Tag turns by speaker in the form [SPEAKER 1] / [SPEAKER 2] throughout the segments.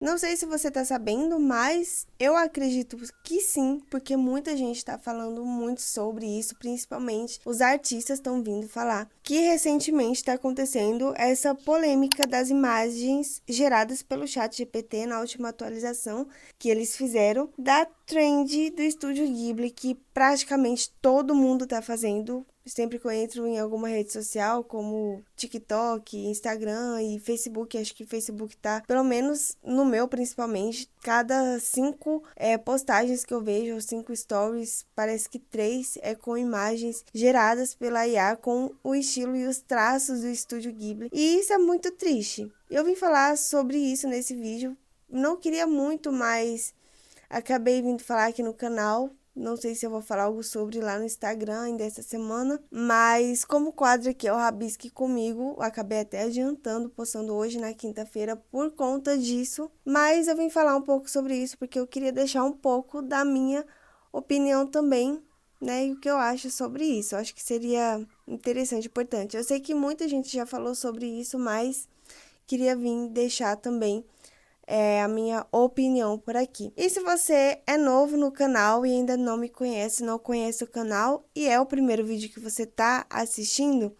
[SPEAKER 1] Não sei se você tá sabendo, mas eu acredito que sim, porque muita gente tá falando muito sobre isso, principalmente os artistas estão vindo falar que recentemente está acontecendo essa polêmica das imagens geradas pelo ChatGPT na última atualização que eles fizeram da trend do Estúdio Ghibli, que praticamente todo mundo tá fazendo. Sempre que eu entro em alguma rede social, como TikTok, Instagram e Facebook, acho que Facebook tá, pelo menos no meu principalmente, cada cinco postagens que eu vejo, ou cinco stories, parece que três é com imagens geradas pela IA com o estilo e os traços do Estúdio Ghibli. E isso é muito triste. Eu vim falar sobre isso nesse vídeo. Não queria muito, mas acabei vindo falar aqui no canal. Não sei se eu vou falar algo sobre lá no Instagram ainda essa semana. Mas como o quadro aqui é o Rabisque Comigo, eu acabei até adiantando, postando hoje na quinta-feira por conta disso. Mas eu vim falar um pouco sobre isso porque eu queria deixar um pouco da minha opinião também, né? E o que eu acho sobre isso. Eu acho que seria interessante, importante. Eu sei que muita gente já falou sobre isso, mas queria vir deixar também a minha opinião por aqui. E se você é novo no canal e ainda não me conhece, não conhece o canal e é o primeiro vídeo que você está assistindo,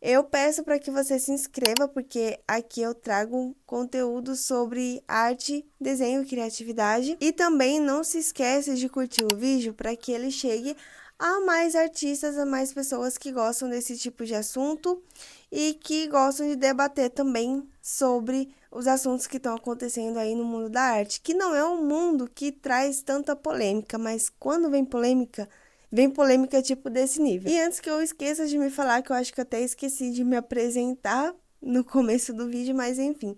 [SPEAKER 1] eu peço para que você se inscreva, porque aqui eu trago conteúdo sobre arte, desenho e criatividade. E também não se esqueça de curtir o vídeo para que ele chegue a mais artistas, a mais pessoas que gostam desse tipo de assunto e que gostam de debater também sobre os assuntos que estão acontecendo aí no mundo da arte, que não é um mundo que traz tanta polêmica, mas quando vem polêmica tipo desse nível. E antes que eu esqueça de me falar, que eu acho que eu até esqueci de me apresentar no começo do vídeo, mas enfim.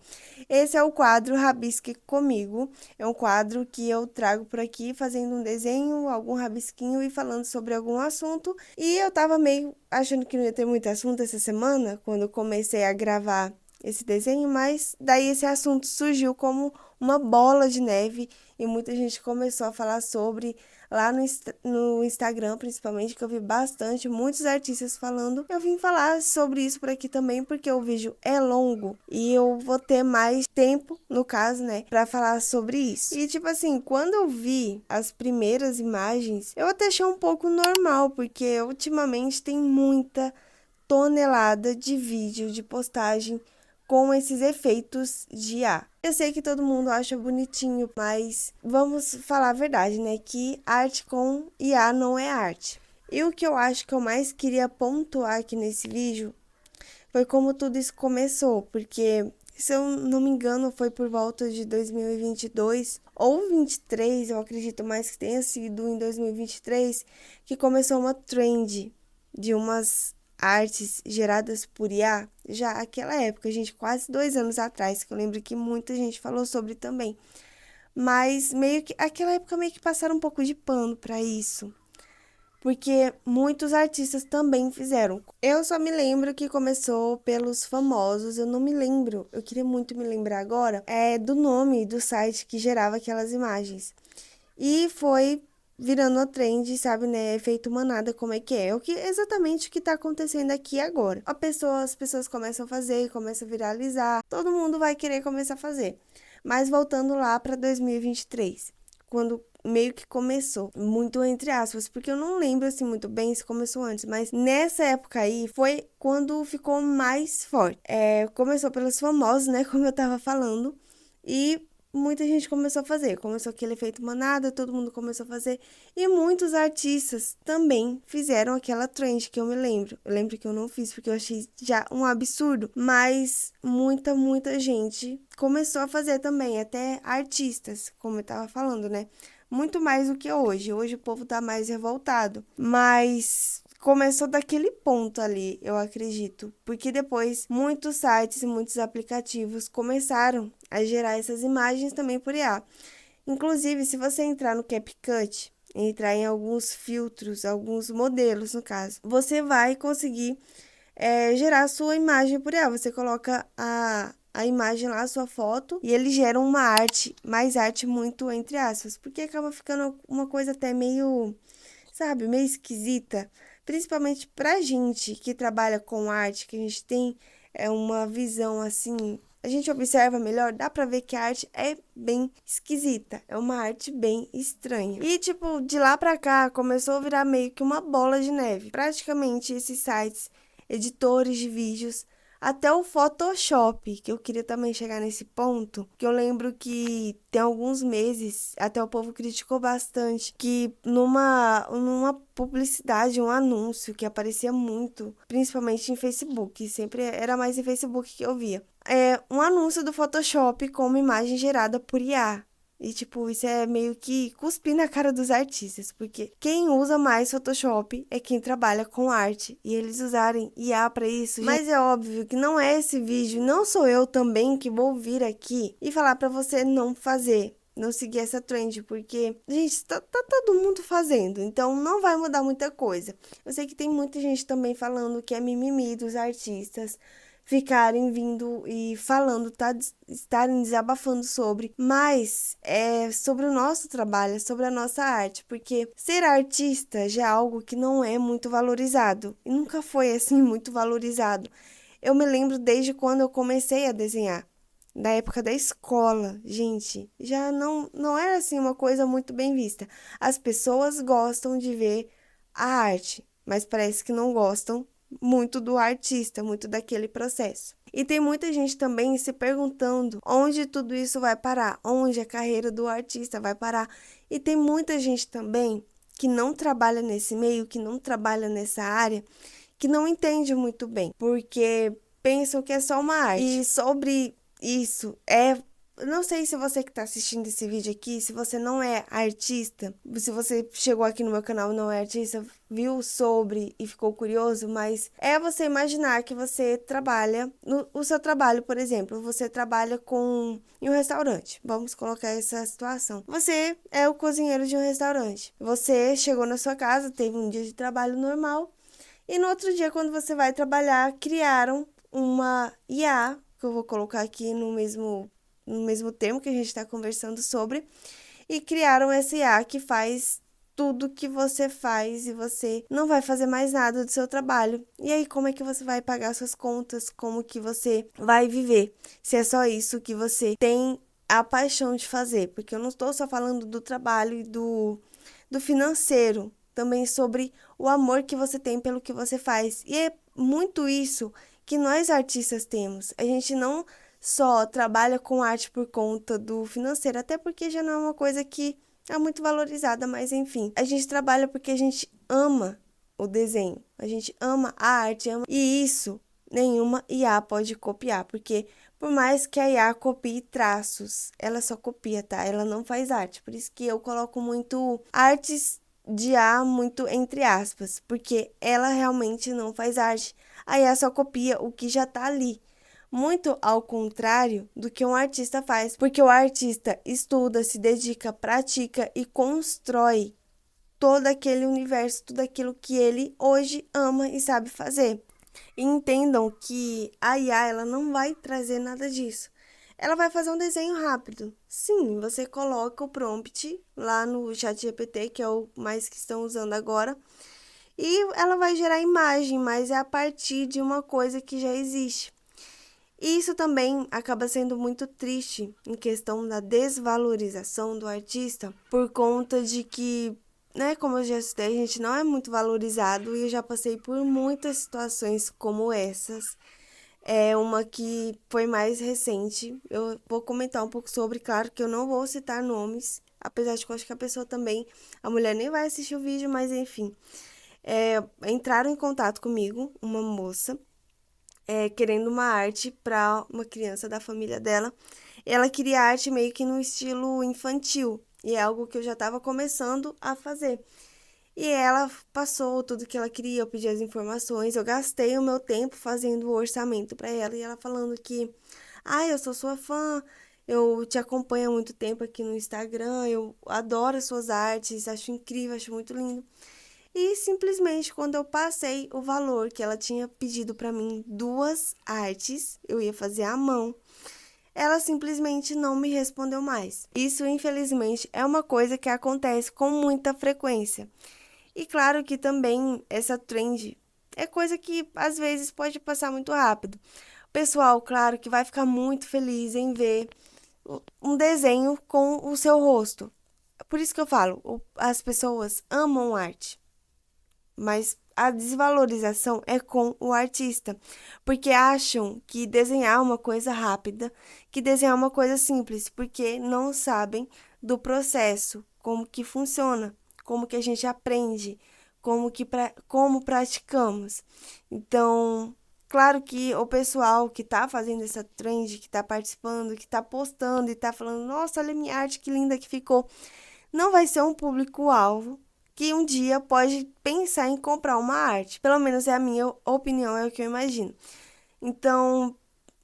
[SPEAKER 1] Esse é o quadro Rabisque Comigo. É um quadro que eu trago por aqui fazendo um desenho, algum rabisquinho e falando sobre algum assunto. E eu tava meio achando que não ia ter muito assunto essa semana, quando eu comecei a gravar esse desenho, mas daí esse assunto surgiu como uma bola de neve e muita gente começou a falar sobre lá no Instagram, principalmente, que eu vi bastante, muitos artistas falando. Eu vim falar sobre isso por aqui também, porque o vídeo é longo e eu vou ter mais tempo, no caso, né, pra falar sobre isso. E, tipo assim, quando eu vi as primeiras imagens, eu até achei um pouco normal, porque ultimamente tem muita tonelada de vídeo, de postagem com esses efeitos de IA. Eu sei que todo mundo acha bonitinho, mas vamos falar a verdade, né? Que arte com IA não é arte. E o que eu acho que eu mais queria pontuar aqui nesse vídeo foi como tudo isso começou, porque se eu não me engano foi por volta de 2022 ou 23, eu acredito mais que tenha sido em 2023, que começou uma trend de umas artes geradas por IA, já aquela época, gente, quase 2 anos atrás, que eu lembro que muita gente falou sobre também. Mas meio que, aquela época meio que passaram um pouco de pano pra isso, porque muitos artistas também fizeram. Eu só me lembro que começou pelos famosos, eu não me lembro, eu queria muito me lembrar agora, do nome do site que gerava aquelas imagens. E foi virando a trend, sabe, né? Efeito manada, como é que é? O que exatamente o que tá acontecendo aqui agora. As pessoas começam a fazer, começam a viralizar, todo mundo vai querer começar a fazer. Mas voltando lá para 2023, quando meio que começou, muito entre aspas, porque eu não lembro assim muito bem se começou antes, mas nessa época aí foi quando ficou mais forte. Começou pelos famosos, né, como eu tava falando, e muita gente começou a fazer, começou aquele efeito manada, todo mundo começou a fazer, e muitos artistas também fizeram aquela trend que eu me lembro. Eu lembro que eu não fiz porque eu achei já um absurdo, mas muita gente começou a fazer também, até artistas, como eu tava falando, né? Muito mais do que hoje. Hoje o povo tá mais revoltado, mas começou daquele ponto ali, eu acredito, porque depois muitos sites e muitos aplicativos começaram a gerar essas imagens também por IA. Inclusive, se você entrar no CapCut, entrar em alguns filtros, alguns modelos no caso, você vai conseguir gerar a sua imagem por IA. Você coloca a imagem lá, a sua foto, e ele gera uma arte, mais arte muito entre aspas, porque acaba ficando uma coisa até meio, sabe, meio esquisita, principalmente pra gente que trabalha com arte, que a gente tem uma visão assim a gente observa melhor, dá pra ver que a arte é bem esquisita. É uma arte bem estranha. E, tipo, de lá pra cá, começou a virar meio que uma bola de neve. Praticamente, esses sites, editores de vídeos, até o Photoshop, que eu queria também chegar nesse ponto, que eu lembro que tem alguns meses, até o povo criticou bastante, que numa publicidade, um anúncio que aparecia muito, principalmente em Facebook, sempre era mais em Facebook que eu via. É um anúncio do Photoshop com uma imagem gerada por IA. E, tipo, isso é meio que cuspir na cara dos artistas, porque quem usa mais Photoshop é quem trabalha com arte. E eles usarem IA pra isso. Mas é óbvio que não é esse vídeo, não sou eu também que vou vir aqui e falar pra você não fazer. Não seguir essa trend, porque, gente, tá todo mundo fazendo, então não vai mudar muita coisa. Eu sei que tem muita gente também falando que é mimimi dos artistas ficarem vindo e falando, estarem desabafando sobre, mas é sobre o nosso trabalho, é sobre a nossa arte, porque ser artista já é algo que não é muito valorizado, e nunca foi assim muito valorizado. Eu me lembro desde quando eu comecei a desenhar, da época da escola, gente, já não era assim uma coisa muito bem vista. As pessoas gostam de ver a arte, mas parece que não gostam muito do artista, muito daquele processo. E tem muita gente também se perguntando onde tudo isso vai parar, onde a carreira do artista vai parar. E tem muita gente também que não trabalha nesse meio, que não trabalha nessa área, que não entende muito bem, porque pensam que é só uma arte. E sobre isso, não sei se você que está assistindo esse vídeo aqui, se você não é artista, se você chegou aqui no meu canal e não é artista, viu sobre e ficou curioso, mas é você imaginar que você trabalha, o seu trabalho, por exemplo, você trabalha em um restaurante. Vamos colocar essa situação. Você é o cozinheiro de um restaurante. Você chegou na sua casa, teve um dia de trabalho normal, e no outro dia, quando você vai trabalhar, criaram uma IA, que eu vou colocar aqui no mesmo termo que a gente está conversando sobre, e criaram essa IA que faz tudo que você faz e você não vai fazer mais nada do seu trabalho. E aí, como é que você vai pagar suas contas? Como que você vai viver? Se é só isso que você tem a paixão de fazer. Porque eu não estou só falando do trabalho e do financeiro, também sobre o amor que você tem pelo que você faz. E é muito isso que nós artistas temos. A gente não só trabalha com arte por conta do financeiro, até porque já não é uma coisa que é muito valorizada, mas enfim, a gente trabalha porque a gente ama o desenho, a gente ama a arte, e isso nenhuma IA pode copiar, porque por mais que a IA copie traços, ela só copia, tá? Ela não faz arte, por isso que eu coloco muito artes de IA, muito entre aspas, porque ela realmente não faz arte, a IA só copia o que já tá ali. Muito ao contrário do que um artista faz, porque o artista estuda, se dedica, pratica e constrói todo aquele universo, tudo aquilo que ele hoje ama e sabe fazer. E entendam que a IA ela não vai trazer nada disso. Ela vai fazer um desenho rápido. Sim, você coloca o prompt lá no ChatGPT, que é o mais que estão usando agora, e ela vai gerar imagem, mas é a partir de uma coisa que já existe. E isso também acaba sendo muito triste em questão da desvalorização do artista, por conta de que, né, como eu já citei, a gente não é muito valorizado e eu já passei por muitas situações como essas. É uma que foi mais recente, eu vou comentar um pouco sobre, claro que eu não vou citar nomes, apesar de que eu acho que a pessoa também, a mulher nem vai assistir o vídeo, mas enfim. Entraram em contato comigo, uma moça, querendo uma arte para uma criança da família dela. Ela queria arte meio que no estilo infantil, e é algo que eu já estava começando a fazer. E ela passou tudo que ela queria, eu pedi as informações, eu gastei o meu tempo fazendo o orçamento para ela, e ela falando que, eu sou sua fã, eu te acompanho há muito tempo aqui no Instagram, eu adoro as suas artes, acho incrível, acho muito lindo. E simplesmente quando eu passei o valor que ela tinha pedido para mim, 2 artes, eu ia fazer à mão, ela simplesmente não me respondeu mais. Isso, infelizmente, é uma coisa que acontece com muita frequência. E claro que também essa trend é coisa que às vezes pode passar muito rápido. Pessoal, claro que vai ficar muito feliz em ver um desenho com o seu rosto. Por isso que eu falo, as pessoas amam arte, mas a desvalorização é com o artista, porque acham que desenhar é uma coisa rápida, que desenhar é uma coisa simples, porque não sabem do processo, como que funciona, como que a gente aprende, como praticamos. Então, claro que o pessoal que tá fazendo essa trend, que tá participando, que tá postando e tá falando, nossa, olha a minha arte, que linda que ficou, não vai ser um público-alvo que um dia pode pensar em comprar uma arte. Pelo menos é a minha opinião, é o que eu imagino. Então,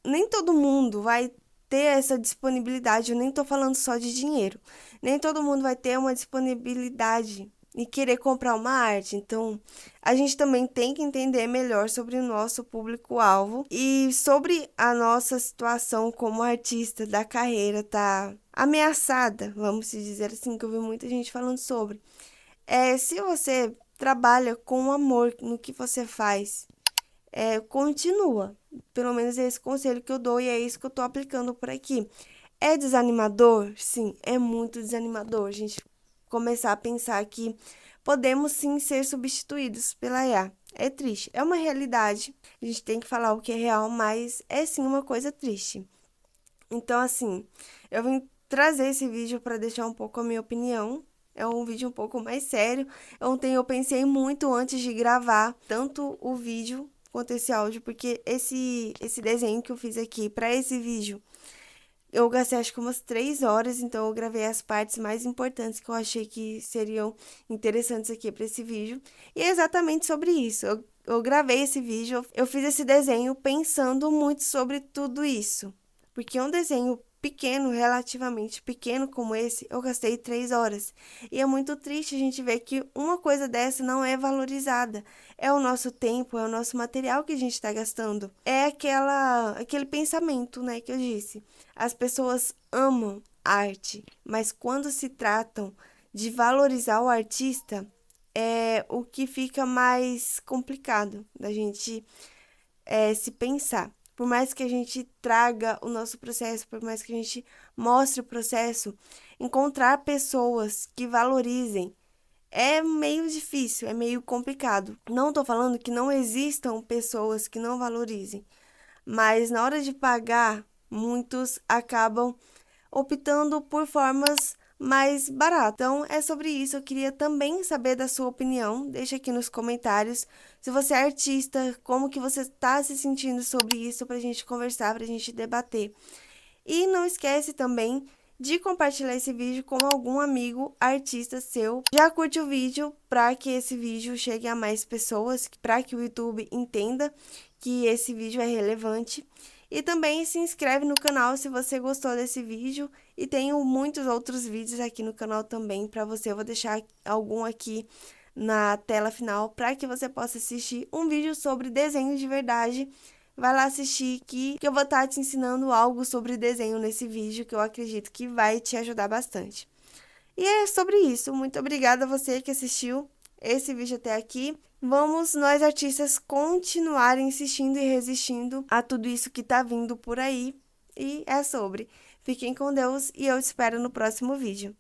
[SPEAKER 1] nem todo mundo vai ter essa disponibilidade. Eu nem tô falando só de dinheiro. Nem todo mundo vai ter uma disponibilidade e querer comprar uma arte. Então, a gente também tem que entender melhor sobre o nosso público-alvo e sobre a nossa situação como artista da carreira tá ameaçada, vamos dizer assim, que eu vi muita gente falando sobre. Se você trabalha com amor no que você faz, continua. Pelo menos é esse conselho que eu dou e é isso que eu tô aplicando por aqui. É desanimador? Sim, é muito desanimador, a gente começar a pensar que podemos sim ser substituídos pela IA. É triste, é uma realidade. A gente tem que falar o que é real, mas é sim uma coisa triste. Então, assim, eu vim trazer esse vídeo para deixar um pouco a minha opinião. É um vídeo um pouco mais sério. Ontem eu pensei muito antes de gravar tanto o vídeo quanto esse áudio, porque esse desenho que eu fiz aqui para esse vídeo, eu gastei acho que umas 3 horas, então eu gravei as partes mais importantes que eu achei que seriam interessantes aqui para esse vídeo. E é exatamente sobre isso. Eu gravei esse vídeo, eu fiz esse desenho pensando muito sobre tudo isso. Porque um desenho pequeno, relativamente pequeno como esse, eu gastei 3 horas. E é muito triste a gente ver que uma coisa dessa não é valorizada. É o nosso tempo, é o nosso material que a gente está gastando. É aquele pensamento, né, que eu disse. As pessoas amam arte, mas quando se tratam de valorizar o artista, é o que fica mais complicado da gente se pensar. Por mais que a gente traga o nosso processo, por mais que a gente mostre o processo, encontrar pessoas que valorizem é meio difícil, é meio complicado. Não tô falando que não existam pessoas que não valorizem, mas na hora de pagar, muitos acabam optando por formas mais baratas. Então, é sobre isso. Eu queria também saber da sua opinião. Deixa aqui nos comentários. Se você é artista, como que você está se sentindo sobre isso pra gente conversar, pra gente debater. E não esquece também de compartilhar esse vídeo com algum amigo artista seu. Já curte o vídeo para que esse vídeo chegue a mais pessoas, para que o YouTube entenda que esse vídeo é relevante. E também se inscreve no canal se você gostou desse vídeo. E tenho muitos outros vídeos aqui no canal também para você. Eu vou deixar algum aqui na tela final para que você possa assistir um vídeo sobre desenho de verdade. Vai lá assistir que eu vou estar te ensinando algo sobre desenho nesse vídeo que eu acredito que vai te ajudar bastante. E é sobre isso. Muito obrigada a você que assistiu esse vídeo até aqui. Vamos, nós artistas, continuar insistindo e resistindo a tudo isso que tá vindo por aí. E é sobre. Fiquem com Deus e eu te espero no próximo vídeo.